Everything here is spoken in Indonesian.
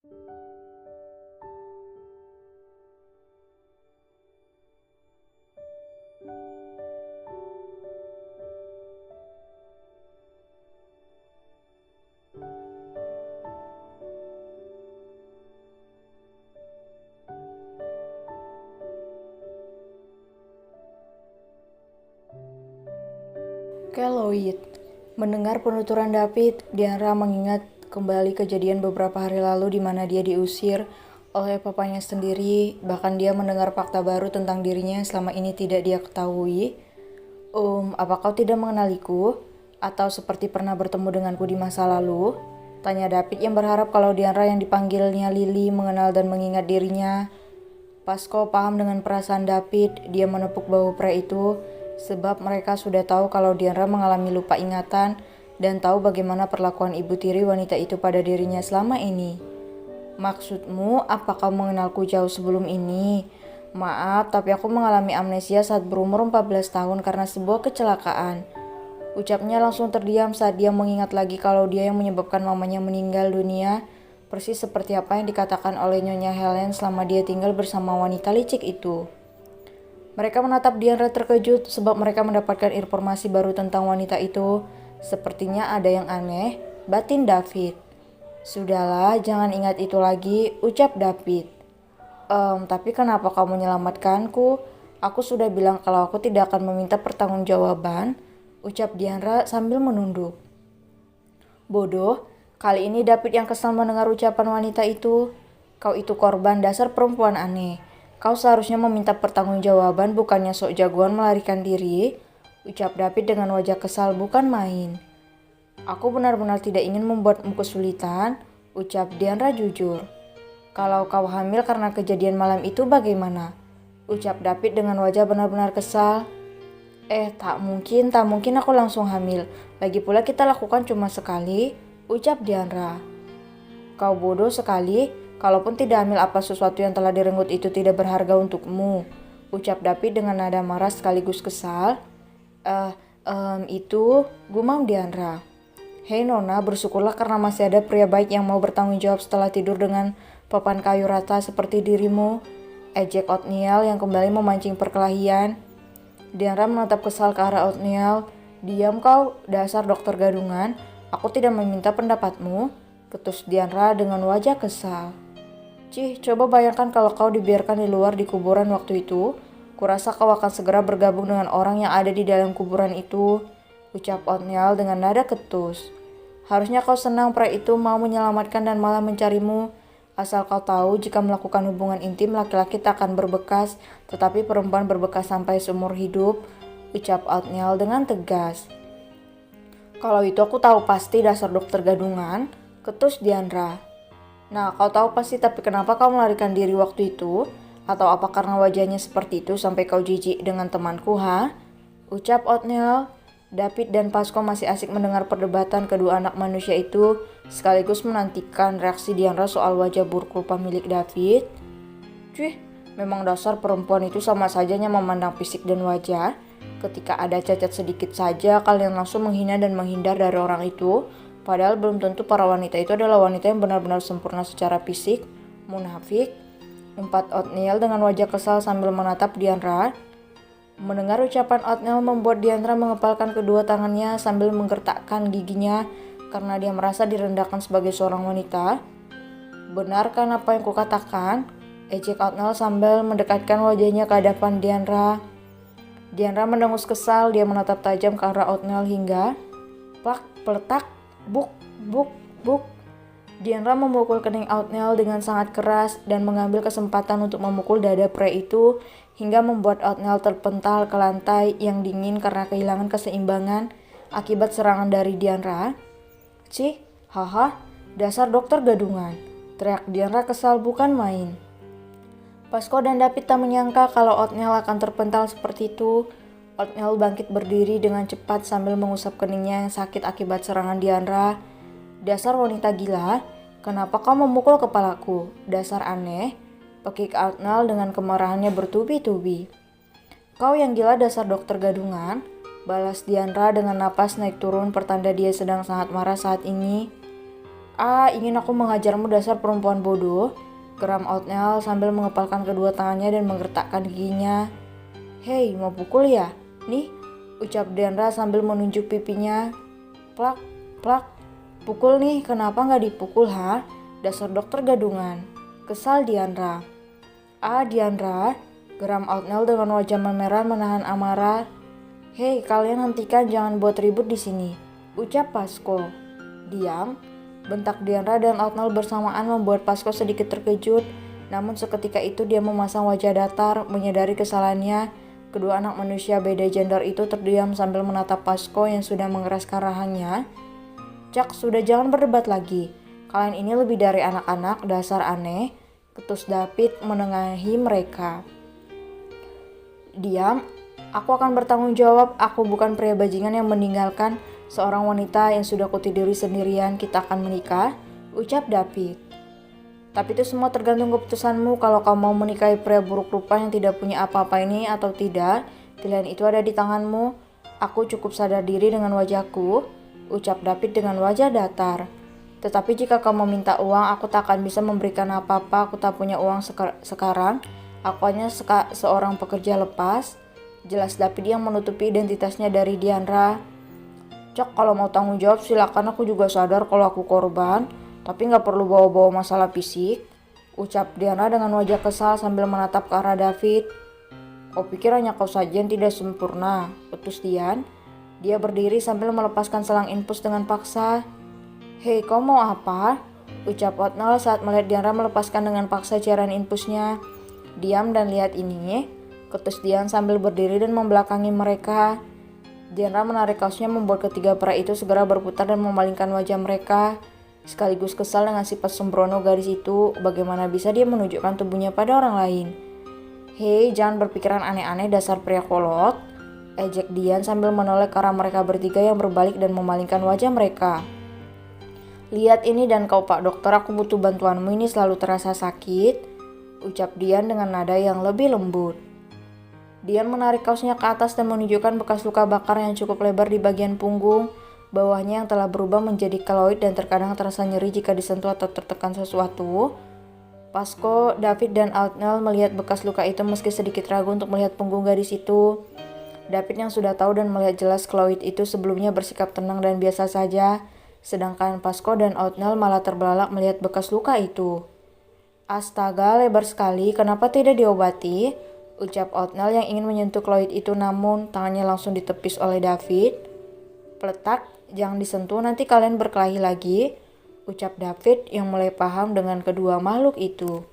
Keloid. Mendengar penuturan David, Diandra mengingat kembali kejadian beberapa hari lalu di mana dia diusir oleh papanya sendiri. Bahkan dia mendengar fakta baru tentang dirinya yang selama ini tidak dia ketahui. Apa kau tidak mengenaliku? Atau seperti pernah bertemu denganku di masa lalu? Tanya David yang berharap kalau Diandra yang dipanggilnya Lily mengenal dan mengingat dirinya. Pasco paham dengan perasaan David, dia menepuk bahu pria itu, sebab mereka sudah tahu kalau Diandra mengalami lupa ingatan dan tahu bagaimana perlakuan ibu tiri wanita itu pada dirinya selama ini. Maksudmu, apa kau mengenalku jauh sebelum ini? Maaf, tapi aku mengalami amnesia saat berumur 14 tahun karena sebuah kecelakaan. Ucapnya langsung terdiam saat dia mengingat lagi kalau dia yang menyebabkan mamanya meninggal dunia, persis seperti apa yang dikatakan oleh Nyonya Helen selama dia tinggal bersama wanita licik itu. Mereka menatap Diandra terkejut sebab mereka mendapatkan informasi baru tentang wanita itu. Sepertinya ada yang aneh, batin David. Sudahlah, jangan ingat itu lagi, ucap David. Tapi kenapa kamu menyelamatkanku? Aku sudah bilang kalau aku tidak akan meminta pertanggungjawaban, ucap Diandra sambil menunduk. Bodoh, kali ini David yang kesal mendengar ucapan wanita itu. Kau itu korban, dasar perempuan aneh. Kau seharusnya meminta pertanggungjawaban, bukannya sok jagoan melarikan diri, ucap David dengan wajah kesal bukan main. Aku benar-benar tidak ingin membuatmu kesulitan, ucap Diandra jujur. Kalau kau hamil karena kejadian malam itu bagaimana? Ucap David dengan wajah benar-benar kesal. Tak mungkin aku langsung hamil. Lagi pula kita lakukan cuma sekali, ucap Diandra. Kau bodoh sekali, kalaupun tidak hamil apa sesuatu yang telah direnggut itu tidak berharga untukmu, ucap David dengan nada marah sekaligus kesal. Itu, gumam Diandra. Hei Nona, bersyukurlah karena masih ada pria baik yang mau bertanggung jawab setelah tidur dengan papan kayu rata seperti dirimu, ejek Othniel yang kembali memancing perkelahian. Diandra menatap kesal ke arah Othniel. Diam kau, dasar dokter gadungan. Aku tidak meminta pendapatmu, ketus Diandra dengan wajah kesal. Cih, coba bayangkan kalau kau dibiarkan di luar di kuburan waktu itu. Kurasa kau akan segera bergabung dengan orang yang ada di dalam kuburan itu, ucap Othniel dengan nada ketus. Harusnya kau senang pria itu mau menyelamatkan dan malah mencarimu. Asal kau tahu, jika melakukan hubungan intim laki-laki tak akan berbekas, tetapi perempuan berbekas sampai seumur hidup, ucap Othniel dengan tegas. Kalau itu aku tahu pasti, dasar dokter gadungan, ketus Diandra. Nah, kau tahu pasti, tapi kenapa kau melarikan diri waktu itu? Atau apa karena wajahnya seperti itu sampai kau jijik dengan temanku, ha? Ucap Othniel. David dan Pasco masih asik mendengar perdebatan kedua anak manusia itu, sekaligus menantikan reaksi Diandra soal wajah buruk rupa milik David. Cuy, memang dasar perempuan itu sama sajanya memandang fisik dan wajah. Ketika ada cacat sedikit saja, kalian langsung menghina dan menghindar dari orang itu. Padahal belum tentu para wanita itu adalah wanita yang benar-benar sempurna secara fisik. Munafik, umpat Othniel dengan wajah kesal sambil menatap Diandra. Mendengar ucapan Othniel membuat Diandra mengepalkan kedua tangannya sambil menggertakkan giginya karena dia merasa direndahkan sebagai seorang wanita. Benarkan apa yang kukatakan? Ejek Othniel sambil mendekatkan wajahnya ke hadapan Diandra. Diandra mendengus kesal, dia menatap tajam ke arah Othniel hingga plak, peletak, buk, buk, buk. Diandra memukul kening Othniel dengan sangat keras dan mengambil kesempatan untuk memukul dada pria itu hingga membuat Othniel terpental ke lantai yang dingin karena kehilangan keseimbangan akibat serangan dari Diandra. Cih, haha, dasar dokter gadungan, teriak Diandra kesal bukan main. Pasco dan David tak menyangka kalau Othniel akan terpental seperti itu. Othniel bangkit berdiri dengan cepat sambil mengusap keningnya yang sakit akibat serangan Diandra. Dasar wanita gila, kenapa kau memukul kepalaku? Dasar aneh, pekik Othniel dengan kemarahannya bertubi-tubi. Kau yang gila, dasar dokter gadungan, balas Diandra dengan napas naik turun pertanda dia sedang sangat marah saat ini. Ingin aku menghajarmu dasar perempuan bodoh, geram Oatmeal sambil mengepalkan kedua tangannya dan menggertakkan giginya. Hei, mau pukul ya? Nih, ucap Diandra sambil menunjuk pipinya. Plak, plak, pukul nih, kenapa nggak dipukul ha? Dasar dokter gadungan. Kesal Diandra. Diandra, geram Oatmeal dengan wajah memerah menahan amarah. Hei, kalian hentikan, jangan buat ribut di sini, ucap Pasko. Diam, bentak Diandra dan Oatmeal bersamaan membuat Pasko sedikit terkejut. Namun seketika itu dia memasang wajah datar, menyadari kesalahannya. Kedua anak manusia beda gender itu terdiam sambil menatap Pasko yang sudah mengeraskan rahangnya. Cak, sudah jangan berdebat lagi. Kalian ini lebih dari anak-anak, dasar aneh, ketus David menengahi mereka. Diam, aku akan bertanggung jawab, aku bukan pria bajingan yang meninggalkan seorang wanita yang sudah kutiduri sendirian, kita akan menikah, ucap David. Tapi itu semua tergantung keputusanmu, kalau kau mau menikahi pria buruk rupa yang tidak punya apa-apa ini atau tidak, pilihan itu ada di tanganmu. Aku cukup sadar diri dengan wajahku, ucap David dengan wajah datar. Tetapi jika kau meminta uang, aku tak akan bisa memberikan apa-apa, aku tak punya uang sekarang. Aku hanya seorang pekerja lepas. Jelas David yang menutupi identitasnya dari Diandra. Cok, kalau mau tanggung jawab silakan, aku juga sadar kalau aku korban. Tapi gak perlu bawa-bawa masalah fisik, ucap Diandra dengan wajah kesal sambil menatap ke arah David. Kau pikir hanya kau saja yang tidak sempurna, utus Dian. Dia berdiri sambil melepaskan selang infus dengan paksa. Hei, kau mau apa? Ucap Oatmeal saat melihat Diandra melepaskan dengan paksa cairan infusnya. Diam dan lihat ini, ketus Dian sambil berdiri dan membelakangi mereka. Diandra menarik kaosnya membuat ketiga pria itu segera berputar dan memalingkan wajah mereka. Sekaligus kesal dengan sifat sembrono gadis itu, bagaimana bisa dia menunjukkan tubuhnya pada orang lain. Hei, jangan berpikiran aneh-aneh dasar pria kolot, ejek Dian sambil menoleh ke arah mereka bertiga yang berbalik dan memalingkan wajah mereka. Lihat ini dan kau Pak Dokter, aku butuh bantuanmu, ini selalu terasa sakit, ucap Dian dengan nada yang lebih lembut. Dian menarik kaosnya ke atas dan menunjukkan bekas luka bakar yang cukup lebar di bagian punggung, bawahnya yang telah berubah menjadi keloid dan terkadang terasa nyeri jika disentuh atau tertekan sesuatu. Pasko, David dan Oatmeal melihat bekas luka itu meski sedikit ragu untuk melihat punggung gadis itu. David yang sudah tahu dan melihat jelas keloid itu sebelumnya bersikap tenang dan biasa saja, sedangkan Pasko dan Oatmeal malah terbelalak melihat bekas luka itu. Astaga, lebar sekali, kenapa tidak diobati? Ucap Oatmeal yang ingin menyentuh keloid itu, namun tangannya langsung ditepis oleh David. Peletak, jangan disentuh, nanti kalian berkelahi lagi, ucap David yang mulai paham dengan kedua makhluk itu.